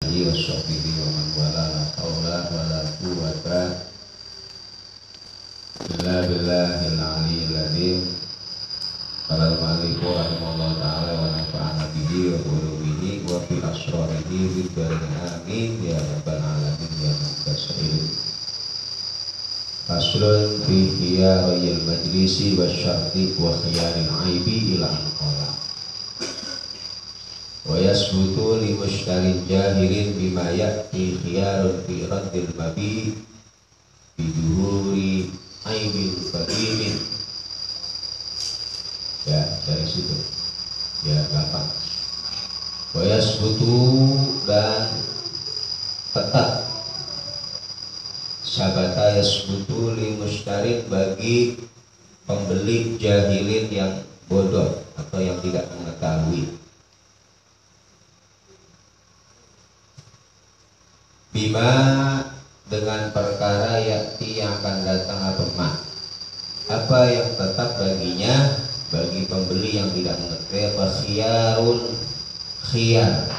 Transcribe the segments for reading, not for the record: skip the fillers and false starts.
alihi washabbihi wa man wala la haula wala quwwata illa billahil aliyyil azim. Qala al-mu'allif rahimahullah ta'ala wa nafa'ana bihi wa qulubihi wa fi asrarihi fid darin amin ya rabbal alamin ya mutasawwir. Faslun fi khiyaril majlisi wasyarti wa khiyaril aibi ila anqala wa yasbutu li mushtarin jahilin bima ya'ti khiyarun fi raddil mabi biduhuri aibil fadimin. Ya dari situ ya gampang. Wa yasbutu dan tetap sabata yasbutu li mushtarin bagi pembeli jahilin yang bodoh atau yang tidak mengetahui. Bima dengan perkara yakti yang akan datang apa yang tetap baginya bagi pembeli yang tidak mengetahui. Khiyarun khiyar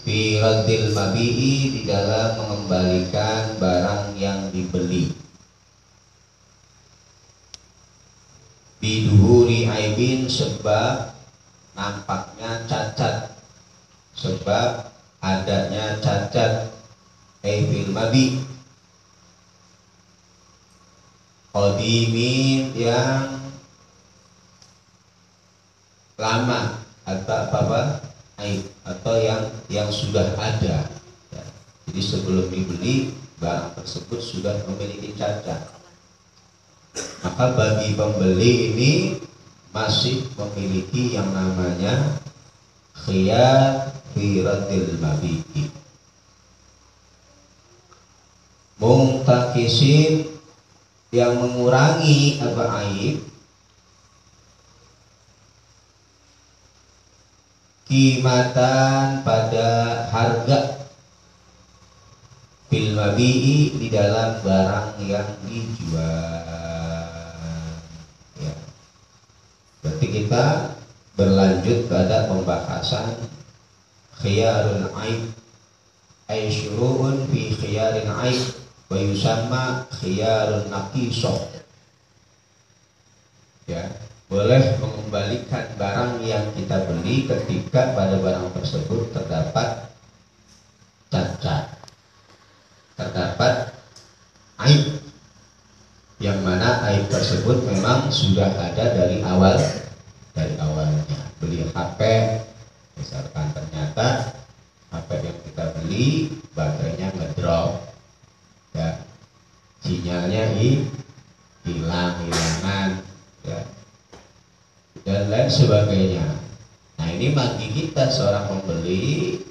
fi raddil mabi'i di dalam mengembalikan barang yang dibeli. Biduhuri aibin sebab nampaknya cacat, sebab adanya cacat aibil mabi qadimin yang lama atau apa aib atau yang sudah ada ya. Jadi sebelum dibeli barang tersebut sudah memiliki cacat, maka bagi pembeli ini masih memiliki yang namanya khiyar fi raddil mabi'i. Mungtakisin yang mengurangi apa aib, qimatan pada harga, bil mabi'i di dalam barang yang dijual ya. Berarti kita berlanjut pada pembahasan khiyarul aib ay syuru'un fi khiyarin aib wa yusamma khiyarun naqisoh ya. Boleh mengembalikan barang yang kita beli ketika pada barang tersebut terdapat cacat, terdapat aib, yang mana aib tersebut memang sudah ada dari awalnya. Beli HP misalkan ternyata HP yang kita beli baterainya ngedrop ya, sinyalnya hilangan ya, dan lain sebagainya. Nah ini bagi kita seorang pembeli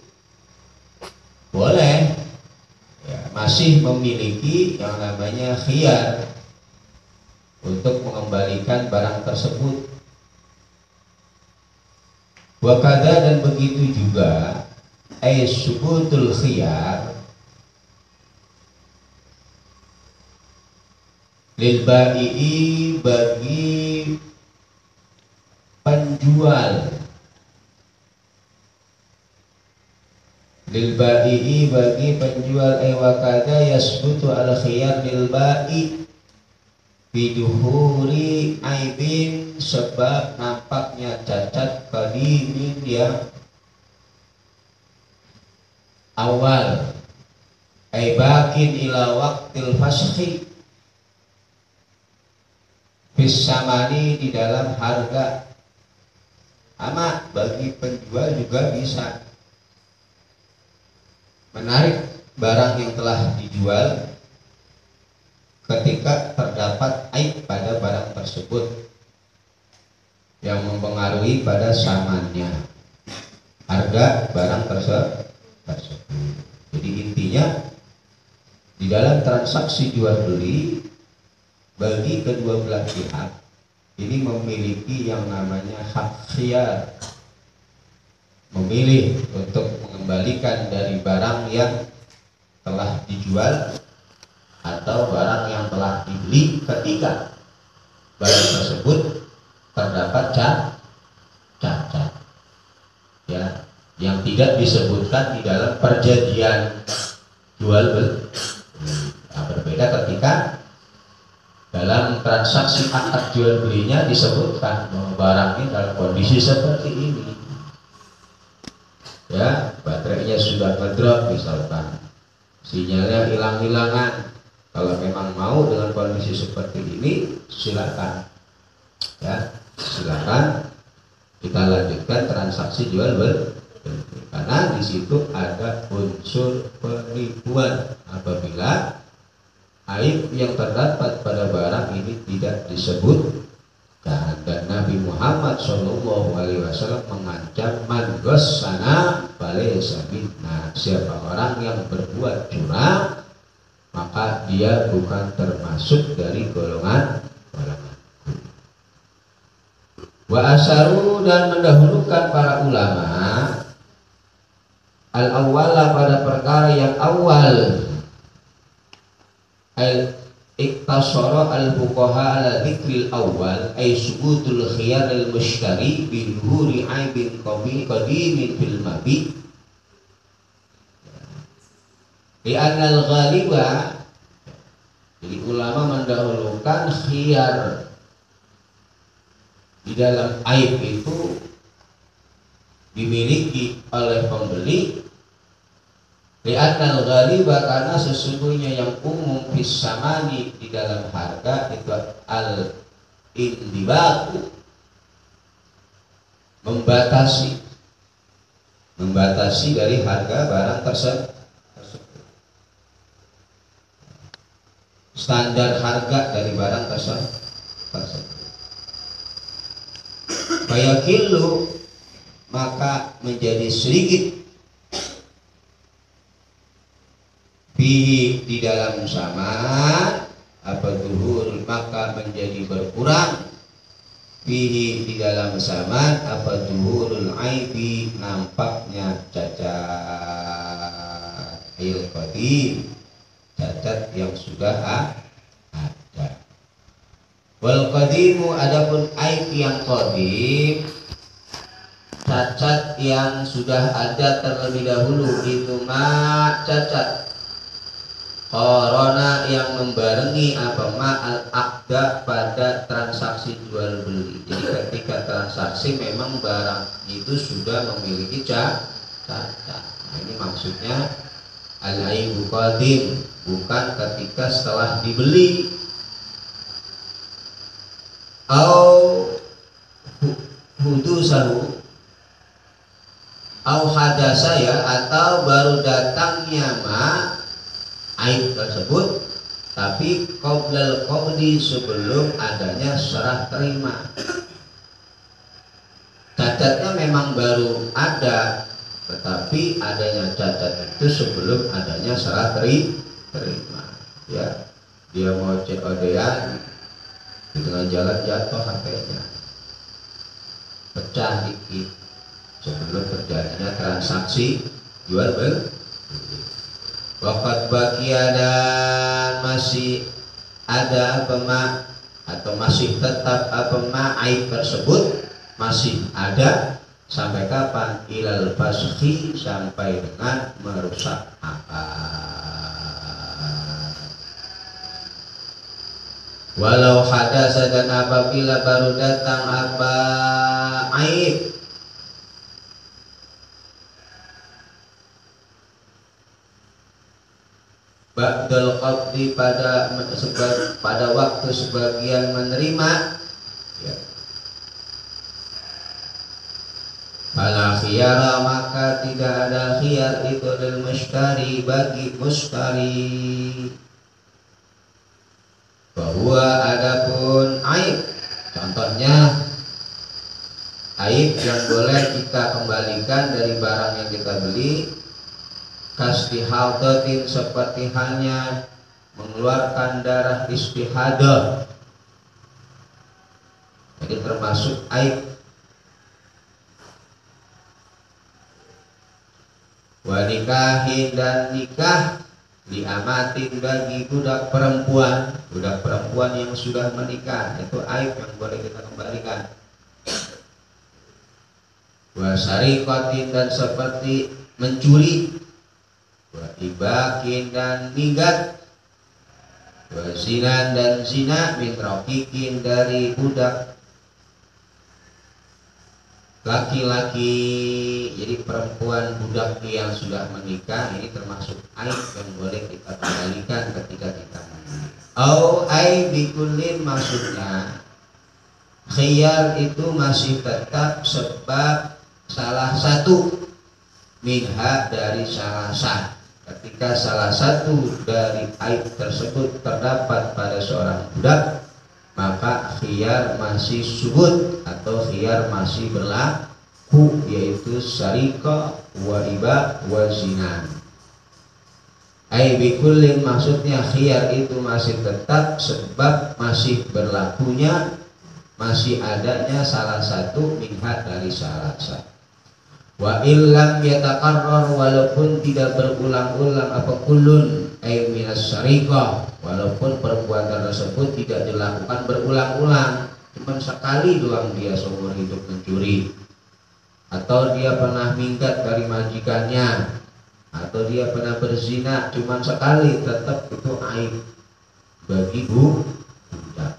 boleh ya, masih memiliki yang namanya khiyar untuk mengembalikan barang tersebut. Wakada dan begitu juga subutul khiyar lil bai'i bagi penjual, lil bai'i bagi penjual wakada yasbutu al khiyar lil ba'i biduhuri aibin sebab nampaknya cacat qadimin yang awal bakin ila waqtil fasakhi bisamani di dalam harga. Ama bagi penjual juga bisa menarik barang yang telah dijual ketika terdapat aib pada barang tersebut yang mempengaruhi pada samannya, harga barang tersebut. Jadi intinya di dalam transaksi jual beli bagi kedua belah pihak ini memiliki yang namanya hak khiyar, memilih untuk mengembalikan dari barang yang telah dijual atau barang yang telah dibeli ketika barang tersebut terdapat cacat ya, yang yang tidak disebutkan di dalam perjanjian jual beli. Nah, berbeda ketika dalam transaksi akad jual belinya disebutkan bahwa barangnya dalam kondisi seperti ini, ya, baterainya sudah ngedrop misalkan, sinyalnya hilang-hilangan. Kalau memang mau dengan kondisi seperti ini, silakan, ya, silakan kita lanjutkan transaksi jual beli. Karena di situ ada unsur penipuan apabila aib yang terdapat pada barang ini tidak disebutkan. Dan Nabi Muhammad SAW mengancam man ghassana falaysa minna, siapa orang yang berbuat curang maka dia bukan termasuk dari golongan. Wa asaru, dan mendahulukan para ulama al-awwala pada perkara yang awal, iktasara al-fuqaha ala dzikril awal ay subutul khiyar al-mushtari bi dhuhuri aibin qadimin fil mabi di anal ghaliba. Jadi ulama mendahulukan khiyar di dalam aib itu dimiliki oleh pembeli, li'annal ghaliba, karena sesungguhnya yang umum fisamani di dalam harga itu al indibaku, membatasi dari harga barang tersebut, standar harga dari barang tersebut. Fayakilu, maka menjadi sedikit bihi di dalam zaman apa zuhur, maka menjadi berkurang bihi di dalam zaman apa zuhurul aibi, nampaknya cacat il qadim, cacat yang sudah ada. Wal qadimu, adapun aib yang qadim, cacat yang sudah ada terlebih dahulu, itu ma cacat korona yang membarengi apa ma al-aqda pada transaksi jual beli. Jadi ketika transaksi memang barang itu sudah memiliki cacat. Nah, ini maksudnya al-aibu qadim, bukan ketika setelah dibeli. Au hudusahu au hadasa, ya, atau baru datangnya ma aib tersebut tapi qoblal qabdi, sebelum adanya serah terima. Cacatnya memang baru ada, tetapi adanya cacat itu sebelum adanya serah terima. Ya, dia mau COD-an di tengah jalan jatuh HP-nya, pecah dikit sebelum terjadinya transaksi jual beli. Waqad baqiya, dan masih ada apa ma, atau masih tetap apa ma aib tersebut masih ada sampai kapan? Ilal fasqi, sampai dengan merusak akad. Walau hadasa, dan apabila baru datang apa aib ba'dal qabdi, pada waktu sebagian menerima, ya, fala khiyara, maka tidak ada khiyar itu lil mushtari, bagi mushtari. Bahwa adapun aib, contohnya aib yang boleh kita kembalikan dari barang yang kita beli, kastihadatin, seperti halnya mengeluarkan darah istihadah, jadi termasuk aib. Wa nikahin, dan nikah diamatin, bagi budak perempuan yang sudah menikah, itu aib yang boleh kita kembalikan. wa syariqatin dan seperti mencuri, wa ibakin dan minggat, wa zinan dan zina, min raqiqin dari budak laki-laki. Jadi perempuan budak yang sudah menikah ini termasuk aib yang boleh kita kembalikan ketika kita menikah. Au aib bikullin, maksudnya khiyar itu masih tetap sebab salah satu minha dari salah satu. Ketika salah satu dari aib tersebut terdapat pada seorang budak, maka khiyar masih subut atau khiyar masih berlaku, yaitu syariqah wa iba wa zina. Ai bikullin, maksudnya khiyar itu masih tetap sebab masih berlakunya, masih adanya salah satu minha dari salah satu. Wa illam yataqarrar, walaupun tidak berulang-ulang apa kullun ay minas syariqah, walaupun perbuatan tersebut tidak dilakukan berulang-ulang, cuma sekali doang dia seumur hidup mencuri, atau dia pernah minggat dari majikannya, atau dia pernah berzina cuma sekali, tetap itu aib bagi budak.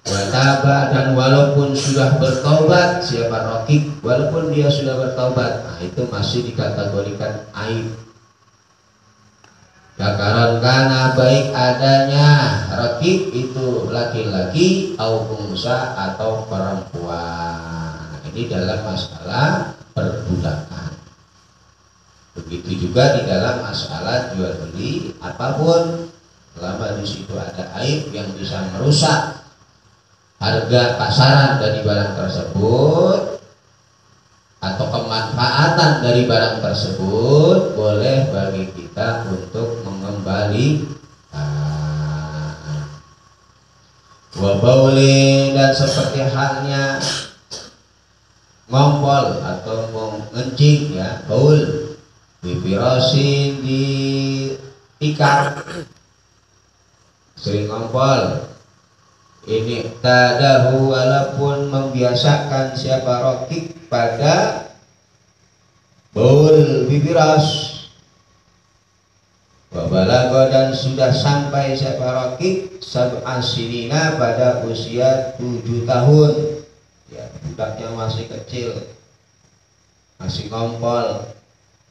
Wataba, dan walaupun sudah bertaubat siapa raqiq, walaupun dia sudah bertaubat, nah itu masih dikategorikan aib. Dakaran kana, baik adanya raqiq itu laki-laki, au unsa atau perempuan. Ini dalam masalah perbudakan. Begitu juga di dalam masalah jual beli apapun, selama di situ ada aib yang bisa merusak harga pasaran dari barang tersebut atau kemanfaatan dari barang tersebut, boleh bagi kita untuk mengembalikan. Wa bauli, dan seperti halnya ngompol atau mengencing, ya, baul bifirasin, di tikar, sering ngompol. Ini tadahu, walaupun membiasakan siapa raqiq pada baul bibiras. Wa balagha, dan sudah sampai siapa raqiq sab'a sinina, pada usia 7 tahun. Ya, budaknya masih kecil, masih ngompol.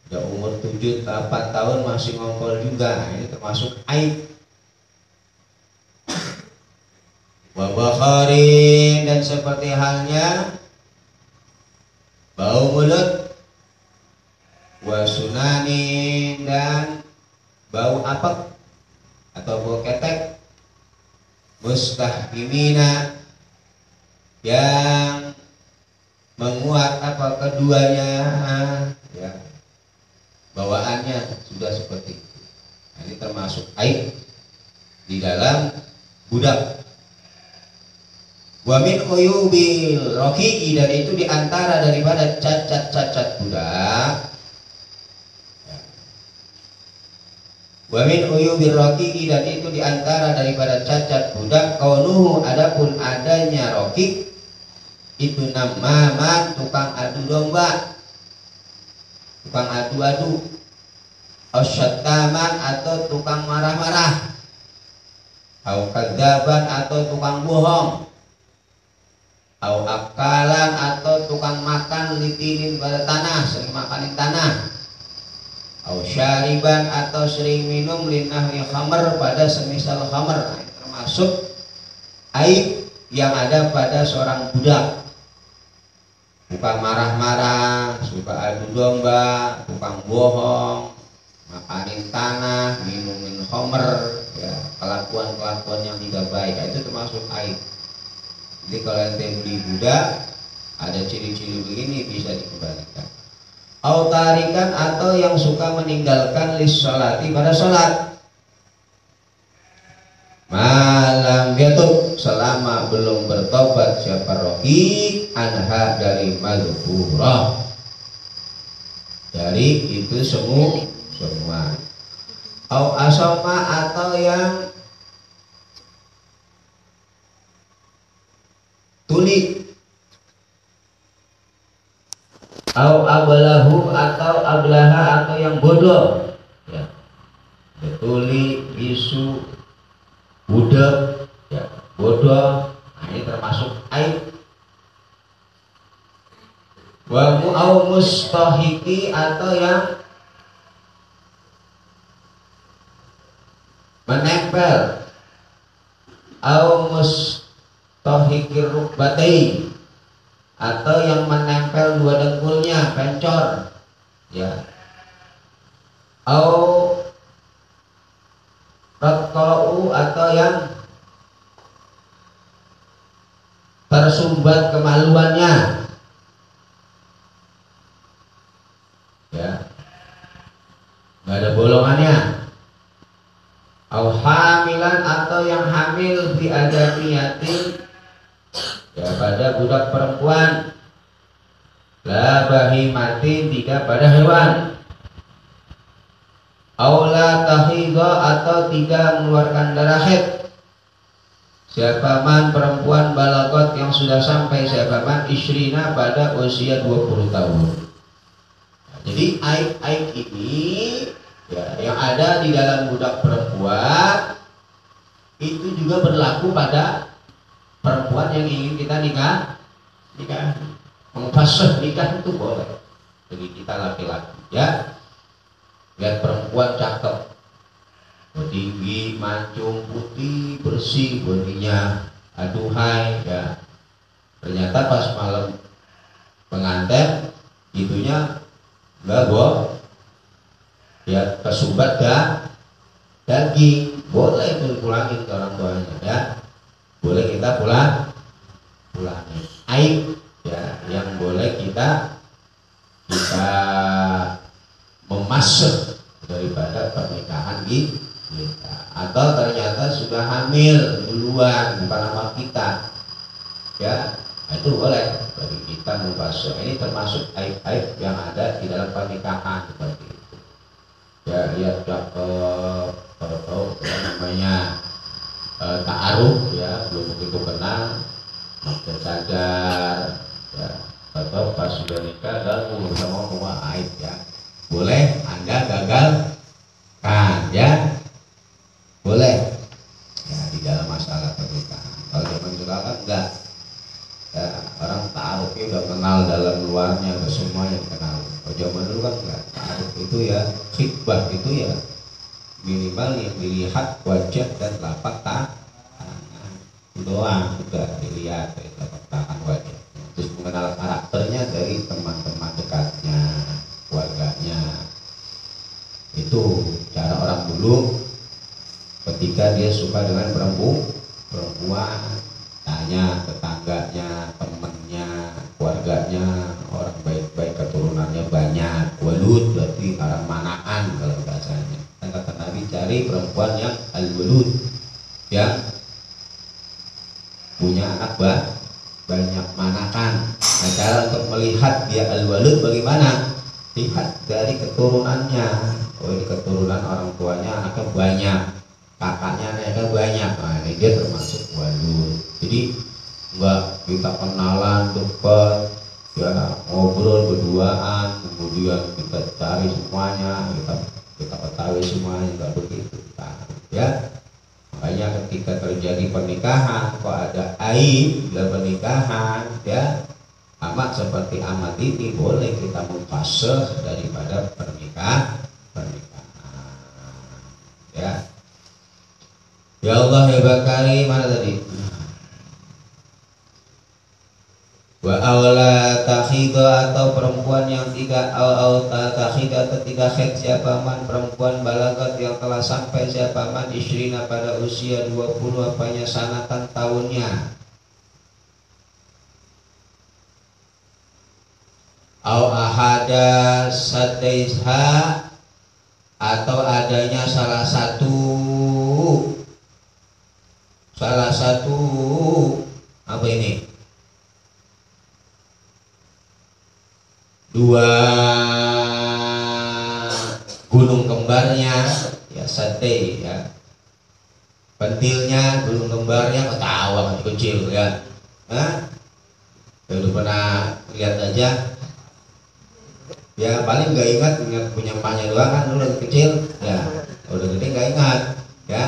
Udah umur 7-8 tahun masih ngompol juga. Ini termasuk aib. Wa bakharin, dan seperti halnya bau mulut. Wa sunanin, dan bau apek atau bau ketek. Mustahkimina, yang menguat apa keduanya, ya, bawaannya sudah seperti itu. Nah, ini termasuk aib di dalam budak. Wa min uyubil raqiqi, dan itu diantara daripada cacat-cacat budak. Wa min uyubil raqiqi, dan itu diantara daripada cacat budak. Kaunuhu, adapun adanya raqiq itu namaman, tukang adu domba, tukang adu-adu, asyataman, atau tukang marah-marah, au kadzaban, atau tukang bohong, au akalan, atau tukang makan litinin pada tanah, sering makanin tanah, au syariban, atau sering minum linahri khamr, pada semisal khamr. Nah, termasuk aib yang ada pada seorang budak. Tukang marah-marah, suka adu domba, tukang bohong, makanin tanah, minumin khamr, ya, kelakuan-kelakuan yang tidak baik, itu termasuk aib. Jadi kalau ente beli budak ada ciri-ciri begini, bisa dikembalikan. Autarikan, atau yang suka meninggalkan lis sholati, pada sholat. Malam yatub, selama belum bertobat siapa raqiq anha, dari madhurah, dari itu semua. Au asoma, atau yang tuli, au ablahu atau ablaha atau yang bodoh ya, betuli, bisu, budak ya, bodoh. Nah, ini termasuk aib. Wa au mustahiki atau yang menempel, au mustahikir rukbatai atau yang menempel dua dengkulnya, pencor ya, au ratta'u atau yang tersumbat kemaluannya ya, nggak ada bolongannya, au hamilan atau yang hamil di adamiyatin ya pada budak perempuan, la bahimatin tidak pada hewan, aula tahidha atau tidak mengeluarkan darah haid, siapa man perempuan balagot yang sudah sampai siapa man isyrina pada usia 20 tahun. Jadi aib-aib ini ya, yang ada di dalam budak perempuan itu juga berlaku pada perempuan yang ingin kita nikah, mengfasih nikah itu boleh bagi kita laki-laki ya. Lihat perempuan cakep, tinggi, mancung, putih, bersih bodinya, aduhai ya, ternyata pas malam pengantin itunya enggak ya, kesumbat daging, boleh itu pulangin ke orang tuanya ya, boleh kita pulangin. Aib ya yang boleh kita memasuk daripada pernikahan kita, atau ternyata sudah hamil duluan bukan nama kita ya, itu boleh bagi kita membasuh. Ini termasuk aib-aib yang ada di dalam pernikahan seperti itu ya. Lihat cakep, tahu namanya ta'aruf ya, belum begitu kenal, makin sadar ya, atau pas sudah nikah dan sama aib ya, boleh Anda gagalkan ya, boleh ya di dalam masalah pernikahan. Kalau zaman sekarang enggak ya, orang ta'arufnya udah kenal dalam luarnya, udah semuanya kenal. Kalau zaman dulu kan enggak, ta'aruf itu ya, khitbah itu ya minimal yang dilihat wajah dan telapak tangan doang, udah dilihat dari telapak tangan, wajah, terus mengenal karakternya dari teman-teman dekatnya, keluarganya. Itu cara orang dulu ketika dia suka dengan perempuan, tanya tetangganya, temennya, keluarganya, orang baik-baik, keturunannya banyak, walud berarti orang manaan kalau bahasanya. Dan kata Nabi, cari perempuan yang al-walud, yang punya anak banyak manakan. Nah, cara untuk melihat dia al-walud bagaimana? Lihat dari keturunannya. Oh, ini keturunan orang tuanya anaknya banyak, kakaknya anaknya banyak. Nah, ini dia termasuk walud. Jadi enggak kita kenalan dekat ya, ngobrol berduaan, kemudian kita cari semuanya, kita ketahui semuanya, enggak begitu ya. Makanya ketika terjadi pernikahan kok ada aib dalam pernikahan ya, amat seperti amat ini boleh kita memfasih daripada pernikahan ya. Ya Allah ya Bakari, mana tadi? Wa awla takhidha atau perempuan yang tidak takhidha atau tidak haid siapa man perempuan balagat yang telah sampai siapa man isyrina pada usia 20 apanya sanatan tahunnya, au ahada sadaisha atau adanya salah satu apa ini, dua gunung kembarnya ya, sate ya, pentilnya gunung kembarnya ketawa masih kecil ya. Udah pernah lihat aja Ya paling nggak ingat punya emaknya doang kan dulu lagi kecil, ya udah gede nggak ingat, ya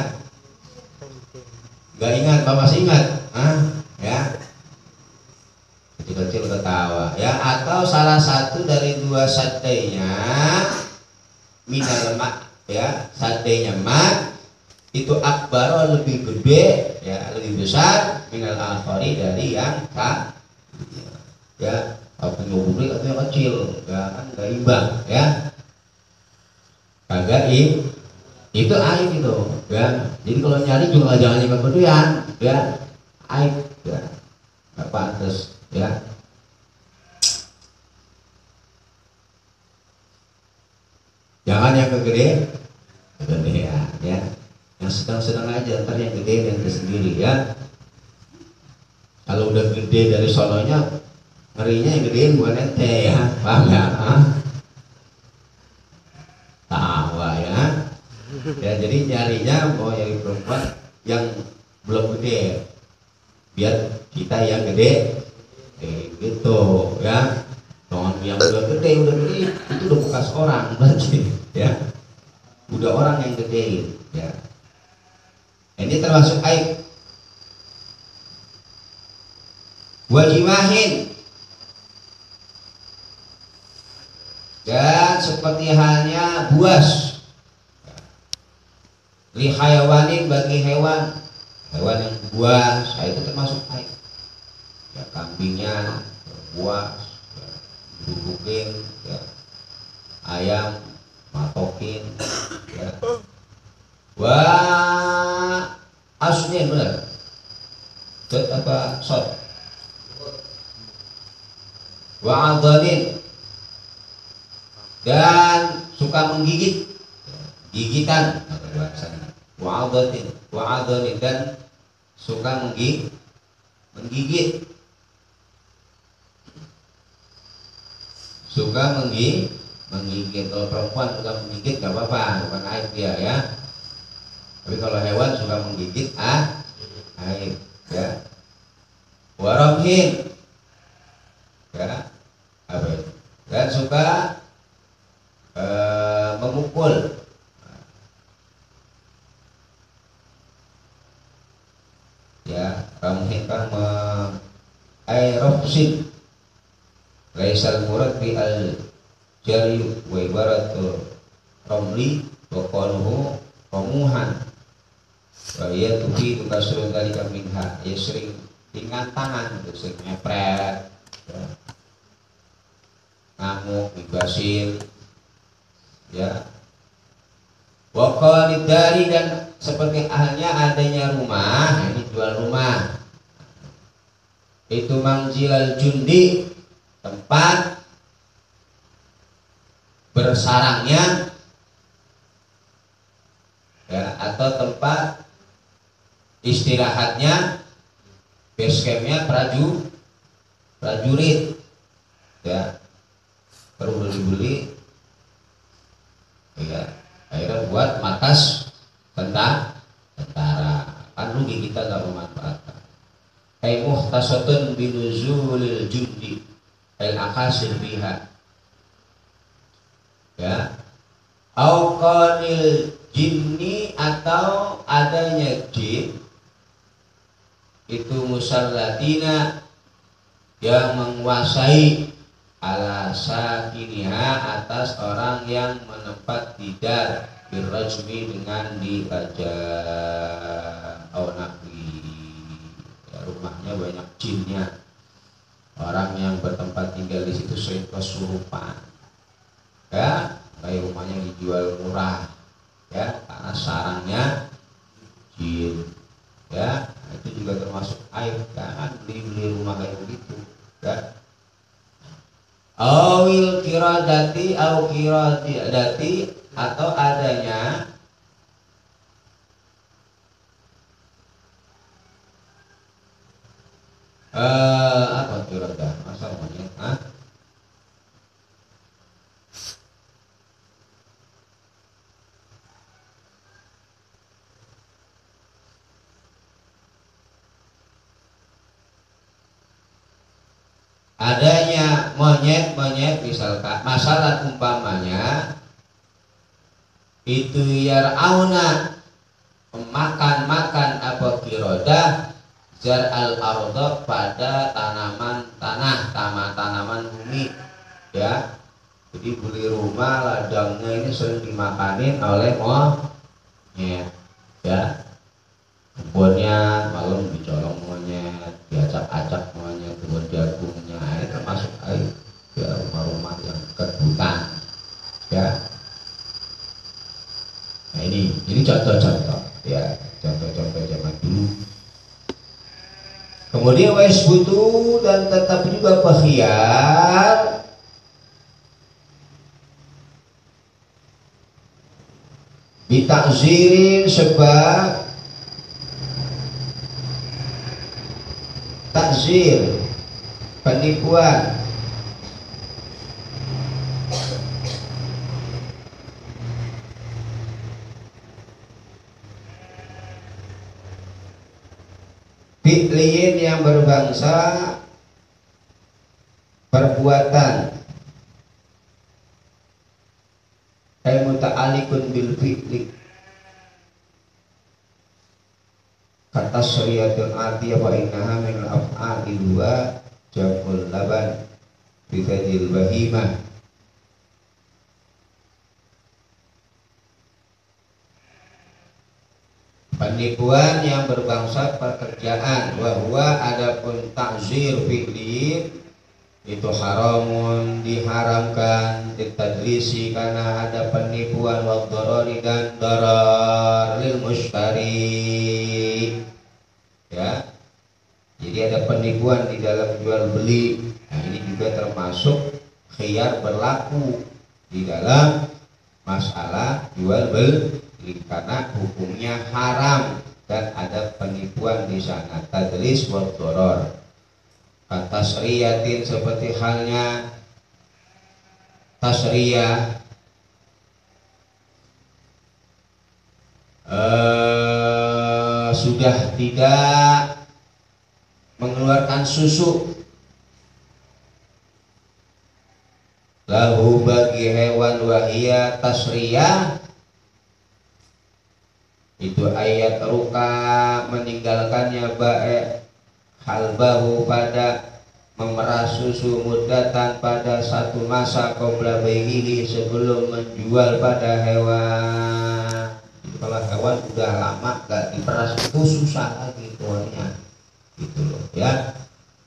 nggak ingat, bapak masih ingat, ya kecil-kecil ketawa, ya atau salah satu dari dua sadainya minal mak, ya sadainya mat itu akbar lebih gede, ya lebih besar minal akhari dari yang tak, ya punya publik atau yang kecil, ya kan nggak imbang, ya kagak itu aib itu, ya jadi kalau nyari juga jangan nyimpan berlebihan, ya aib, ya nggak pantas, ya jangan yang kegedean, ya yang sedang-sedang aja, ntar yang gede dan tersendiri, ya kalau udah gede dari sononya ngerinya yang gedein bukan ente, ya paham ya, tawa ya. Ya jadi nyarinya mau nyari perempuan yang belum gede biar kita yang gede, gitu ya. Jangan yang udah gede itu udah bekas orang berarti, ya udah orang yang gedein, ya ini termasuk aib. Wajimahin, dan seperti halnya buas, li hayawanin bagi hewan yang buas, itu termasuk aib, ya kambingnya buas, ya, dudukin, ya ayam matokin, ya wah aslinya benar bet apa sot wa adhanin, dan suka menggigit, gigitan bahasanya wa adhanin, dan suka menggigit, menggigit. Kalau perempuan suka menggigit nggak apa-apa, bukan aib dia, ya tapi kalau hewan suka menggigit aib, ya warabhin, ya apa itu? Dan suka memukul, ya ramhin kan aerofsin laisal murad bi al jari wa ibaratu ramli wa qaluhu romuhan wa ya tuhi tu kasrun dari minha, ya sering ringan tangan, sering ngepret, ya ngamuk, dibasil, ya wakil dari, dan seperti halnya adanya rumah, ini jual rumah, itu mangjilal jundi, tempat bersarangnya, ya atau tempat istirahatnya, base campnya prajurit, ya perlu dibeli, ya akhirnya buat markas tentara, kan rugi kita nggak memanfaatkan. Ay muhtasatun binuzulil jundi al akasil biha, ya auqanil jinni, atau adanya jin itu musallatina yang menguasai ala sakiniha, atas orang yang menempat tidar birrajmi, dengan dirajam au nahwi, ya, rumahnya banyak jinnya, orang yang bertempat tinggal di situ sering kesurupan, ya kayak rumahnya dijual murah, ya karena sarangnya jin, ya itu juga termasuk aib, jangan beli rumah kayak begitu, ya awil kiradati atau adanya apa kiradah masa namanya, adanya monyet-monyet misalkan masalah umpamanya itu yar'auna makan apa kirodah jar al ardo pada tanaman tanaman bumi ya. Jadi beli rumah ladangnya ini sering dimakanin oleh monyet ya. Kebunnya malam dicolong monyet, diacak-acak monyet, kebun jagungnya itu termasuk air ya, rumah-rumah yang dekat hutan ya. Nah ini contoh-contoh ya, contoh-contoh zaman dulu. Kemudian wais butuh dan tetap juga pahiyar ditakzirin sebab takzir penipuan fi'liyin yang berbangsa perbuatan ay muta'alikun bil fi'li kata syariatul adiyah wa innaha min al-af'ali wa jamul laban bidadil bahimah. Penipuan yang berbangsa pekerjaan, bahwa adapun takzir fi'li itu haramun diharamkan ditadlisi karena ada penipuan wa dharari dan darar lil mushtari ya. Jadi ada penipuan di dalam jual beli. Nah ini juga termasuk khiyar berlaku di dalam masalah jual beli karena hukumnya haram dan ada penipuan di sana, tadlis wa dharar. Tasriyatin seperti halnya tasriyah sudah tidak mengeluarkan susu lahu bagi hewan wahia tasriyah itu ayat ruka meninggalkannya halbahu pada memerah susu mudatan pada satu masa qabla bai'ihi sebelum menjual pada hewan. Kalau hewan udah lama gak diperas itu susah lagi tuannya gitu loh ya.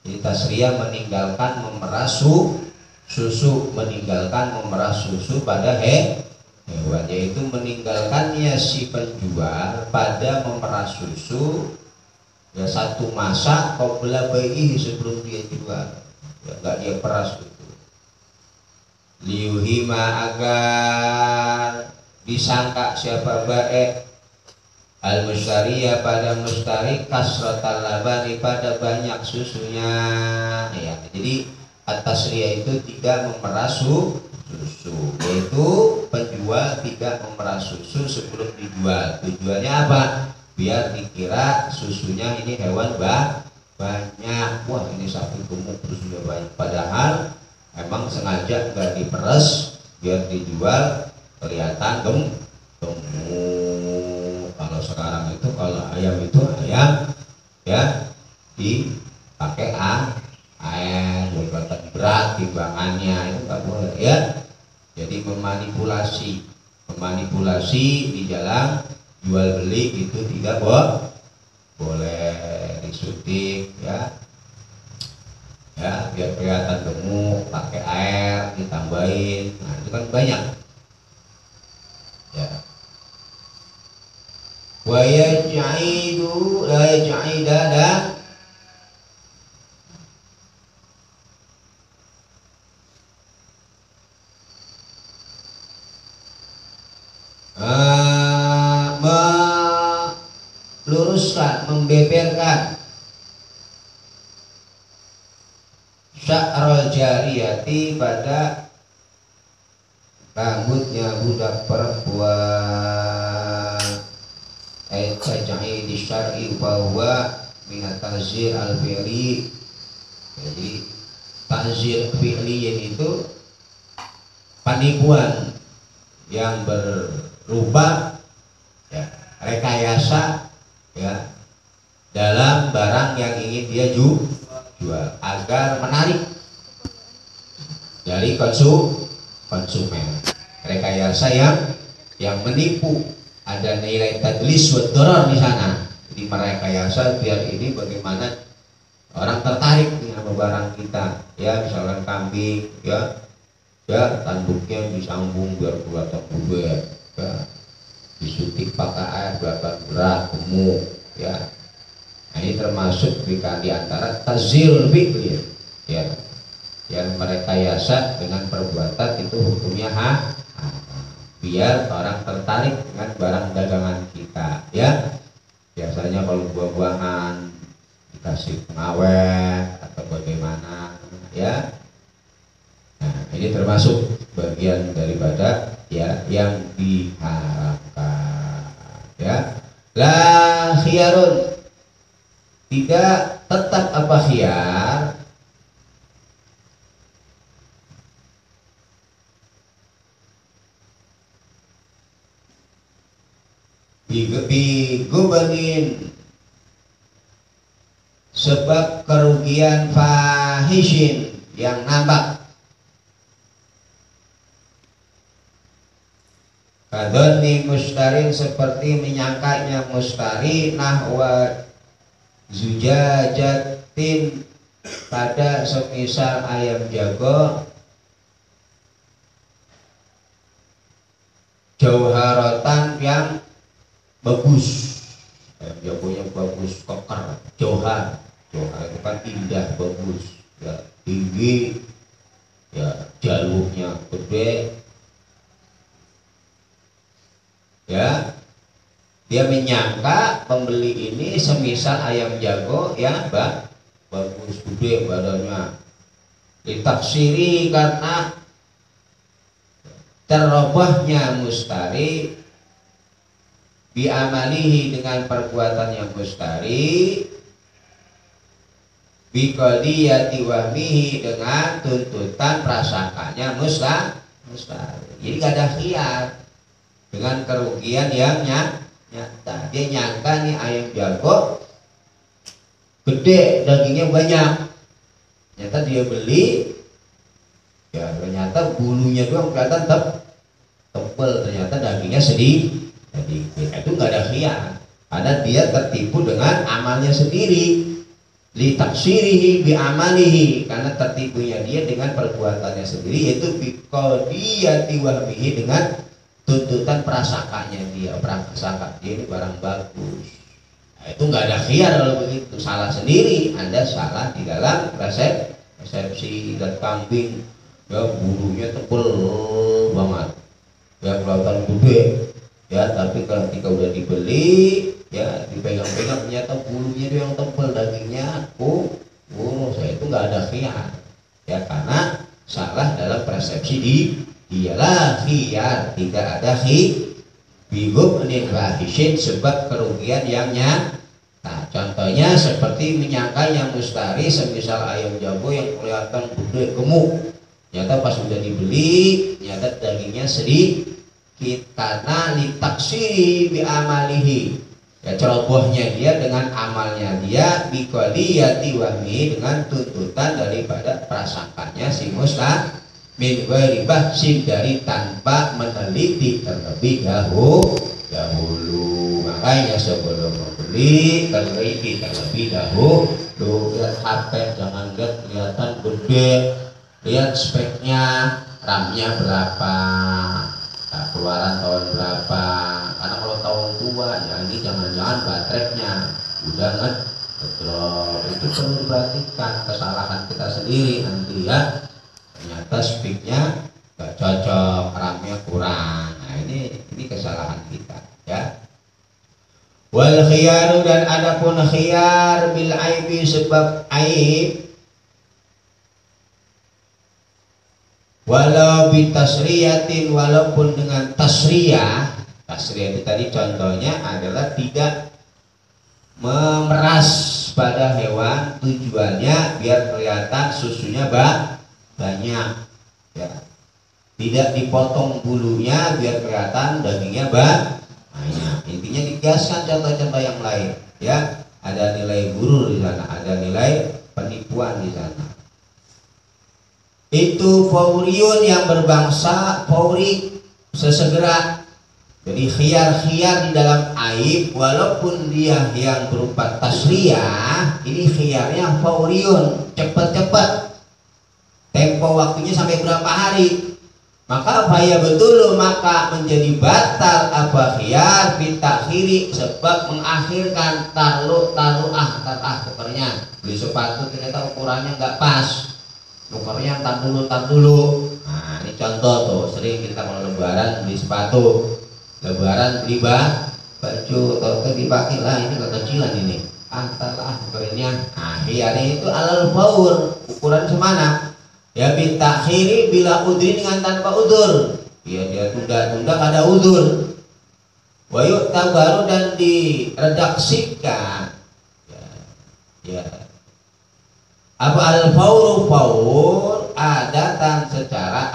Jadi tasriyah meninggalkan memerah susu meninggalkan memerah susu pada hewan, yaitu meninggalkannya si penjual pada memerah susu ya satu masa qabla bai'ihi sebelum dia jual ya, enggak dia peras itu liuhima agar disangka siapa baik al mustariya pada mustari kasratal labani pada banyak susunya ya. Jadi at-tasriyah itu tidak memeras susu, yaitu penjual tidak memeras susu sebelum dijual. Tujuannya apa? Biar dikira susunya ini hewan banyak, wah ini sapi gemuk terus sudah banyak, padahal emang sengaja nggak diperes biar dijual kelihatan gemuk. Kalau sekarang itu kalau ayam itu ayam ya dipakai air kelihatan berat timbangannya, itu nggak boleh ya. Jadi memanipulasi di dalam jual beli itu tidak boleh disuntik ya biar kelihatan gemuk pakai air ditambahin, nah itu kan banyak ya. Wa yaj'idu la yaj'ida dan meluruskan, membeberkan sya'rul jariyati pada rambutnya budak perempuan ayat sajai di syar'i bahwa minat tazir al-fi'li. Jadi ta'zir fi'liyin itu penipuan yang berupa ya, rekayasa ya dalam barang yang ingin dia jual agar menarik dari konsumen. Rekayasa yang menipu, ada nilai tadlis wa darar di sana. Jadi merekayasa biar ini bagaimana orang tertarik dengan barang kita ya, misalkan kambing ya tanduknya disambung biar kelihatan bubet ya, disuntik pakai air kelihatan berat gemuk ya. Nah, ini termasuk di antara tazil fikri ya, yang merekayasa dengan perbuatan itu hukumnya biar orang tertarik dengan barang dagangan kita ya. Biasanya kalau buah-buahan dikasih pengawet atau bagaimana ya. Nah, ini termasuk bagian daripada ya yang diharamkan ya. La khiyarun, tidak tetap apa khiyar bigubanin sebab kerugian fahishin yang nampak. Kadoni mustarin, seperti menyangkanya mustari nahwa zujajatin, pada semisal ayam jago jauharatan yang bagus, ayam jagonya bagus, keker, jauhar itu kan indah, bagus ya, tinggi ya, jalurnya gede ya. Dia menyangka pembeli ini semisal ayam jago yang bagus, gede badannya, ditaksiri karena terobahnya mustari bi'amalihi, dengan perbuatan yang mustari, biqadiyati wahmihi, dengan tuntutan prasangkanya mustari. Jadi gak ada khiyar dengan kerugian yang nyata. Dia nyangka nih ayam jago gede, dagingnya banyak, ternyata dia beli ya, ternyata bulunya doang kelihatan tebel, ternyata dagingnya sedikit. Jadi itu nggak ada khiyar, karena dia tertipu dengan amalnya sendiri. Li taksirihi bi amalihi, karena tertipunya dia dengan perbuatannya sendiri, yaitu bi qadiyati wahmihi, dengan tuntutan prasangkanya dia, prasangka dia ini barang bagus. Nah, itu nggak ada khiyar kalau begitu, salah sendiri. Anda salah di dalam resepsi. Dan kambing ya bulunya tebel banget ya, kelihatan gede ya, tapi ketika udah dibeli ya, dipegang-pegang ternyata bulunya itu yang tebal, dagingnya saya itu nggak ada khiyar ya, karena salah dalam persepsi dialah khiyar, tidak ada bigubanin fahishin, sebab kerugian yang nyata. Contohnya seperti menyangka yang mustari semisal ayam jago yang kelihatan gede gemuk, ternyata pas udah dibeli ternyata dagingnya sedikit, karena litaksiri bi amalihi ya, cerobohnya dia dengan amalnya dia, biqadiyati wahmi, dengan tuntutan daripada prasangkanya si mustari, min ghairi bahsin, dari tanpa meneliti terlebih dahulu. Makanya sebelum membeli teliti terlebih dahulu. Lihat HP, jangan lihat kelihatan gede, lihat speknya, RAM-nya berapa, keluaran tahun berapa. Karena kalau tahun tua ya ini jangan-jangan baterainya udah ngedrop. Itu perlu diperhatikan, kesalahan kita sendiri nanti ya. Ternyata speaknya gak cocok, RAM-nya kurang. Nah ini kesalahan kita ya. Wal khiyaru, dan adapun khiyar bil aibi, sebab aib, walau bitasriyatin, walaupun dengan tasriyah. Tasriyah itu tadi contohnya adalah tidak memeras pada hewan, tujuannya biar kelihatan susunya banyak, ya. Tidak dipotong bulunya biar kelihatan dagingnya banyak. Intinya dikiaskan contoh-contoh yang lain, ya. Ada nilai gurur di sana, ada nilai penipuan di sana. Itu fauriun yang berbangsa fauri, sesegera. Jadi khiyar-khiyar di dalam aib, walaupun dia yang berupa tasriyah, ini khiyarnya fauriun, cepat-cepat. Tempo waktunya sampai berapa hari? Maka bahaya betul, maka menjadi batal apa khiyar bitakhiri, sebab mengakhirkan tukernya. Beli sepatu ternyata ukurannya nggak pas, tukernya tar dulu. Nah, ini contoh tuh, sering kita kalau lebaran beli sepatu, lebaran beli baju, atau dipakai lah, ini kekecilan ini, tukernya. Nah, khiyarnya itu alal faur, ukuran semana? Ya bitakhiri bila udri, dengan tanpa udur. Ya dia tunda-tunda ada udur. Wa yu'tabaru, dan diredaksikan. Ya. Apa al-fauru faur adatan, secara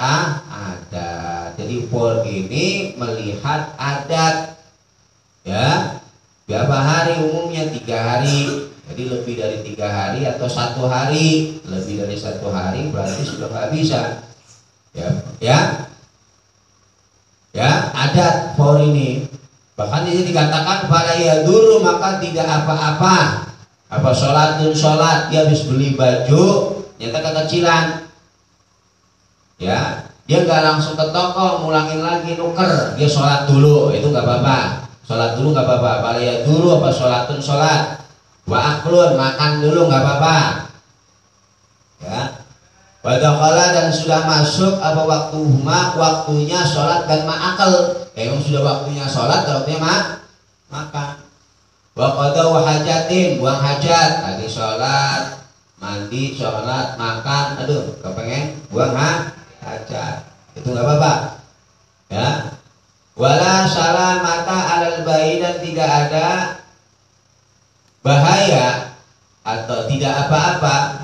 adat. Jadi faur ini melihat adat. Ya. Berapa hari? Umumnya 3 hari. Jadi lebih dari 3 hari atau 1 hari, lebih dari 1 hari berarti sudah nggak bisa. Ya, adat faur ini. Bahkan ini dikatakan pada ya dulu, maka tidak apa-apa. Apa sholat, dia habis beli baju, nyata kekecilan. Ya, dia nggak langsung ke toko ngulangin lagi nuker, dia sholat dulu, itu nggak apa-apa. Sholat dulu nggak apa-apa. Pada ya dulu apa sholat. Wa aklun, makan dulu nggak apa-apa, ya. Wadakala, dan sudah masuk apa waktunya sholat dan ma'akal. Emang sudah waktunya sholat, waktunya makan. Waqada wa hajatin, buang hajat, lagi sholat, mandi, sholat, makan, aduh kepengen buang hajat, itu nggak apa-apa, ya. Wala salamata alal bayi, dan tidak ada bahaya atau tidak apa-apa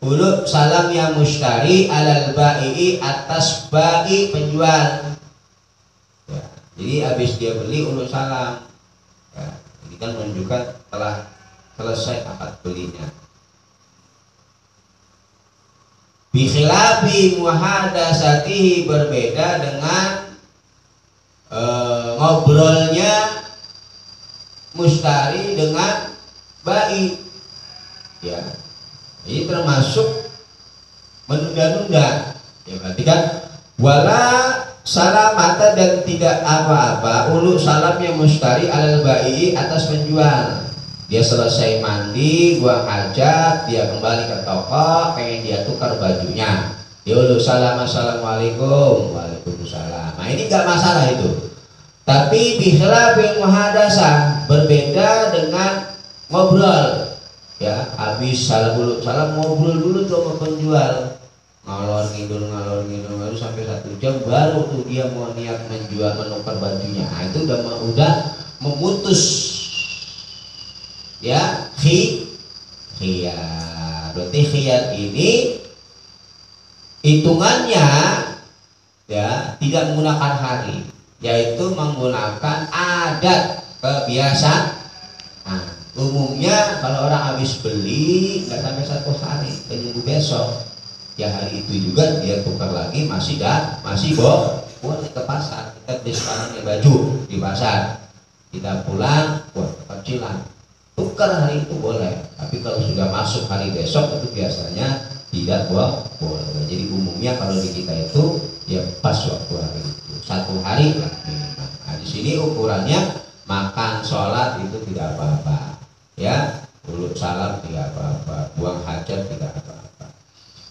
uluk salam yang mustari alal ba'i, atas ba'i penjual, ya. Jadi habis dia beli uluk salam, ya. Ini kan menunjukkan telah selesai akad belinya. Bikhilafi muhadasatihi, berbeda dengan ngobrolnya mustari dengan ba'i, ya. Ini termasuk menunda-nunda, ya. Berarti kan wala salamata, dan tidak apa-apa ulu salamnya mustari alal ba'i, atas penjual. Dia selesai mandi, buang hajat, dia kembali ke toko, pengen dia tukar bajunya, dia ulu salam, assalamualaikum, waalaikumsalam. Nah ini gak masalah itu. Tapi bikhlafil muhadasah, berbeda dengan ngobrol, ya. Habis salam ngobrol dulu tuh sama penjual, ngalor ngidul baru sampai 1 jam baru tuh dia mau niat menjual, menukar bajunya. Nah, itu udah memutus, ya. Khiyar. Berarti khiyar ini hitungannya, ya, tidak menggunakan hari, yaitu menggunakan adat kebiasaan. Nah, umumnya kalau orang habis beli nggak sampai 1 hari, tunggu besok, ya hari itu juga dia tukar lagi, masih boleh ke pasar. Kita beli sekarang baju di pasar, kita pulang, kecilan, tukar hari itu boleh. Tapi kalau sudah masuk hari besok itu biasanya tidak boleh. Jadi umumnya kalau di kita itu ya pas waktu hari itu 1 hari lah minimal. Nah, di sini ukurannya makan, sholat itu tidak apa-apa, ya. Uluk salam tidak apa-apa, buang hajat tidak apa-apa.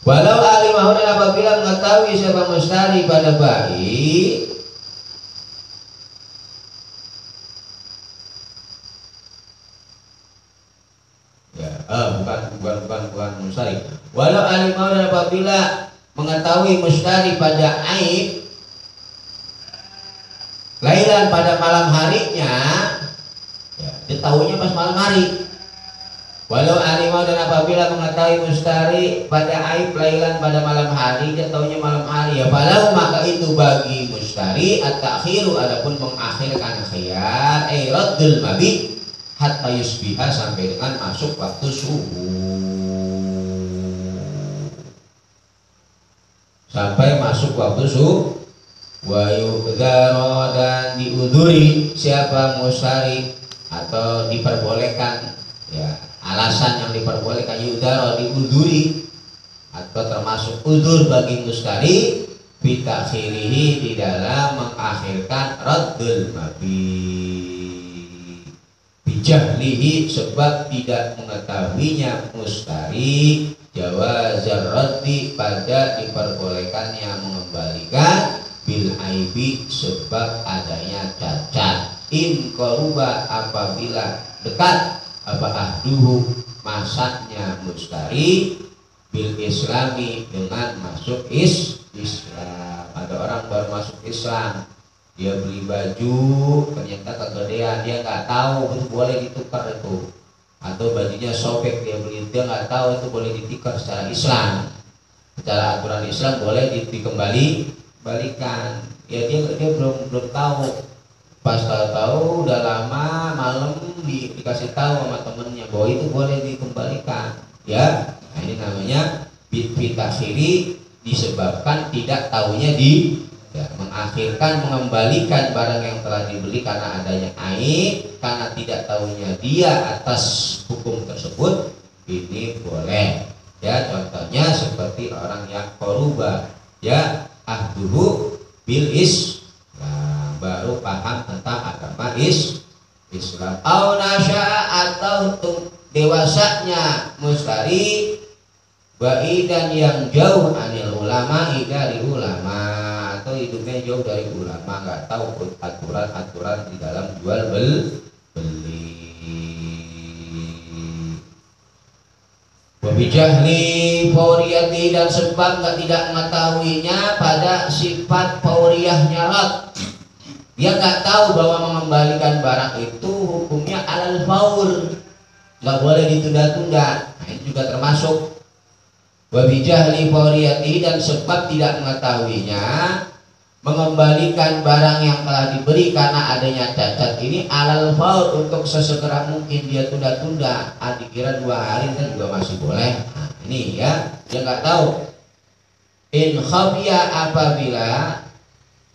Walau alimahu, dan apabila mengetahui siapa mustari pada bayi, ya, bukan mustari. Walau alimahu, dan apabila mengetahui mustari pada aib lailan, pada malam harinya, ya, dia tahunya pas malam hari. Walau alimau, dan apabila mengetahui mustari pada aib lailan pada malam hari, dia taunya malam hari ya, falau maka itu bagi mustari at-takhiru, adapun mengakhirkan khiyar, raddul mabit hatta yusbiha, sampai dengan masuk waktu subuh, sampai masuk waktu subuh. Wa yudharo, dan diuduri siapa mustari, atau diperbolehkan ya, alasan yang diperbolehkan yudharo, diuduri, atau termasuk udur bagi mustari bitakhirihi, di dalam mengakhirkan raddul mabit bijahlihi, sebab tidak mengetahuinya mustari jawazar raddi, pada diperbolehkannya mengembalikan bil aibi, sebab adanya cacat, in qaruba, apabila dekat apa ahduhu, masaknya mustari, bil islami, dengan masuk Islam. Ada orang baru masuk Islam, dia beli baju ternyata kegedean, dia nggak tahu itu boleh ditukar itu, atau bajunya sobek, dia beli, dia nggak tahu itu boleh ditukar secara Islam, secara aturan Islam boleh balikan ya, dia belum tahu. Pas tahu udah lama, malam dikasih tahu sama temennya bahwa itu boleh dikembalikan ya. Nah, ini namanya bitakhiri, disebabkan tidak tahunya ya, mengakhirkan, mengembalikan barang yang telah dibeli karena adanya aib, karena tidak tahunya dia atas hukum tersebut, ini boleh ya. Contohnya seperti orang yang koruba ya ahduhu bil baru paham tentang agama Islam, au nasya, atau dewasanya mustari ba'idan, yang jauh anil ulama, dari ulama, atau hidupnya jauh dari ulama, nggak tahu aturan-aturan di dalam jual beli. Wabijahli fauriyati, dan sebab tidak mengetahuinya pada sifat fauriyahnya rad, dia nggak tahu bahwa mengembalikan barang itu hukumnya alal faur, nggak boleh ditunda-tunda. Nah, ini juga termasuk wabijahli fauriyati, dan sebab tidak mengetahuinya mengembalikan barang yang telah diberi karena adanya cacat ini alal faur, untuk sesegera mungkin, dia tunda-tunda, dikira 2 hari kan juga masih boleh. Nah, ini ya, dia nggak tahu. In khabiya, apabila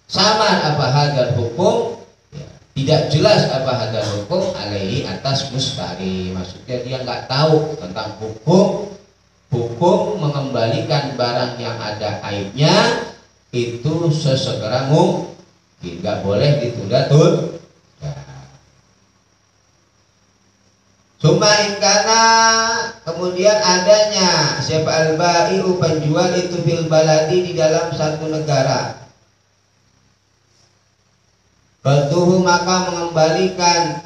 samar apa hadal hukum ya, tidak jelas apa hadal hukum alaihi, atas mustari, maksudnya dia nggak tahu tentang hukum mengembalikan barang yang ada aibnya itu sesegera mungkin, nggak boleh ditunda-tunda. Summa ingkana, kemudian adanya siapa al-bai'u, penjual itu fil baladi, di dalam satu negara, batuhu, maka mengembalikan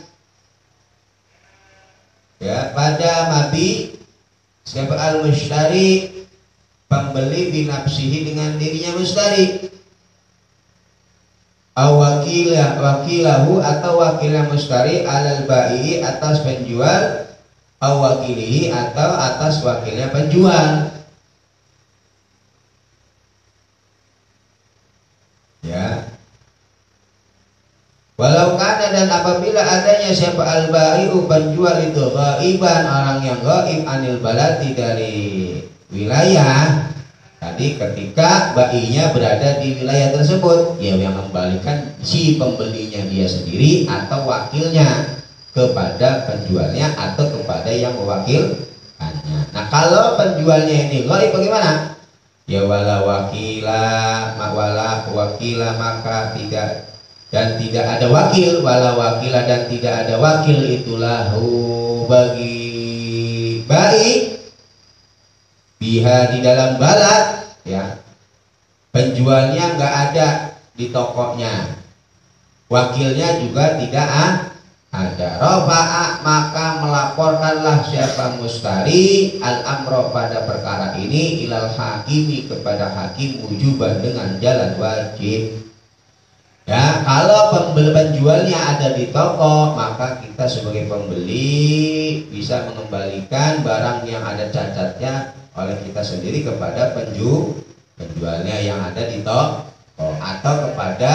ya pada mabi siapa al-mushtari, pembeli, binafsihi, dengan dirinya mustari, wakilahu, atau wakilnya mustari, alal ba'i, atas penjual, wakilihi, atau atas wakilnya penjual ya. Walau kana, dan apabila adanya siapa al-bai'u, penjual itu ghaiban, orang yang ghaib, anil baladi, dari wilayah tadi, ketika bainya berada di wilayah tersebut, ya yang membalikan si pembelinya dia sendiri atau wakilnya kepada penjualnya atau kepada yang mewakilkannya. Nah, kalau penjualnya ini ghaib bagaimana? Ya wala wakila maka tidak, dan tidak ada wakil, wala wakila, dan tidak ada wakil, itulah bagi baik biha, di dalam balad ya, penjualnya nggak ada di tokonya, wakilnya juga tidak ada. Rafa'a, maka melaporkanlah siapa mustari al-amro, pada perkara ini, ilal hakimi, kepada hakim, wujuban, dengan jalan wajib. Ya, kalau penjualnya ada di toko, maka kita sebagai pembeli bisa mengembalikan barang yang ada cacatnya oleh kita sendiri kepada penjualnya yang ada di toko, atau kepada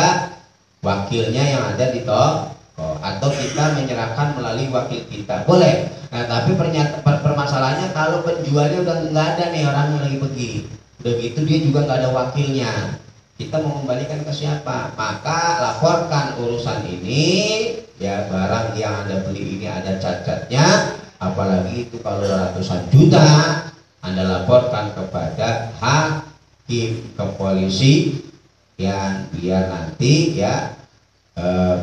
wakilnya yang ada di toko, atau kita menyerahkan melalui wakil kita, boleh. Nah, tapi permasalahannya kalau penjualnya udah nggak ada nih, orangnya lagi pergi, udah gitu dia juga nggak ada wakilnya, kita mau kembalikan ke siapa? Maka laporkan urusan ini, ya, barang yang Anda beli ini ada cacatnya, apalagi itu kalau ratusan juta, Anda laporkan kepada hakim, ke polisi, yang biar nanti ya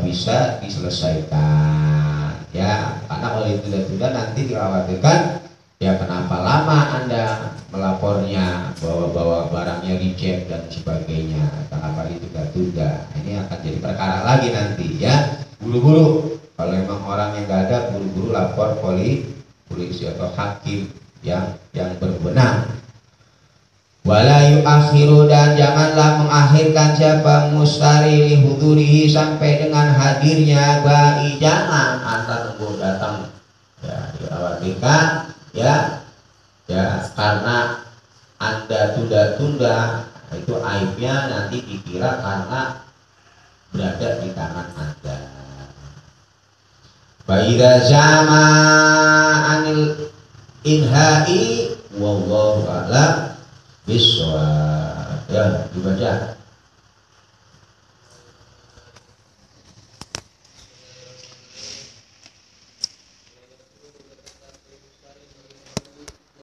bisa diselesaikan, ya. Karena kalau itu sudah nanti dikhawatirkan, ya kenapa lama Anda melapornya, bawa barangnya dicek dan sebagainya, kenapa itu tunda? Ini akan jadi perkara lagi nanti, ya. Buru-buru, kalau memang orang yang nggak ada, buru-buru lapor polisi atau hakim yang berwenang. Wala yu'akhiru, dan janganlah mengakhirkan siapa mustari lihudurihi, sampai dengan hadirnya bai, jangan Anda tunggu datang, ya, dikhawatirkan, ya karena Anda tunda-tunda, itu aibnya nanti dikira karena berada di tangan Anda. Baida zama anil inhai wallahu a'lam bishawab. Ya, dibaca.